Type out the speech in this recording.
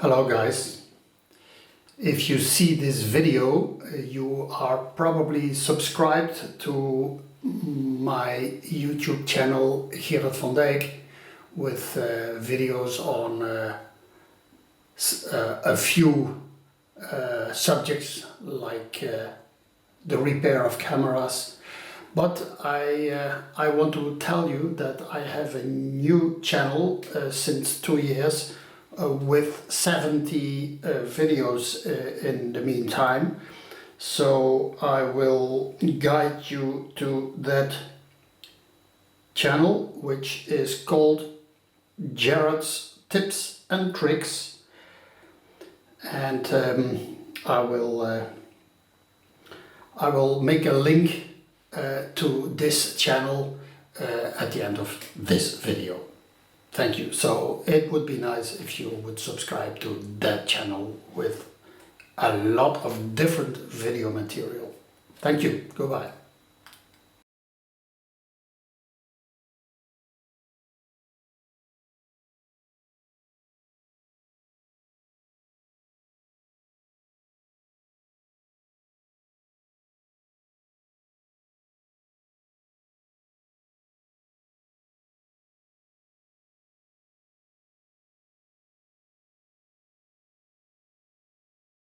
Hello guys, if you see this video you are probably subscribed to my YouTube channel Gerard van Dijk with videos on a few subjects like the repair of cameras. But I want to tell you that I have a new channel since 2 years with 70 videos in the meantime. So I will guide you to that channel, which is called Gerard's Tips and Tricks, and I will make a link to this channel at the end of this video. Thank you. So it would be nice if you would subscribe to that channel with a lot of different video material. Thank you. Goodbye.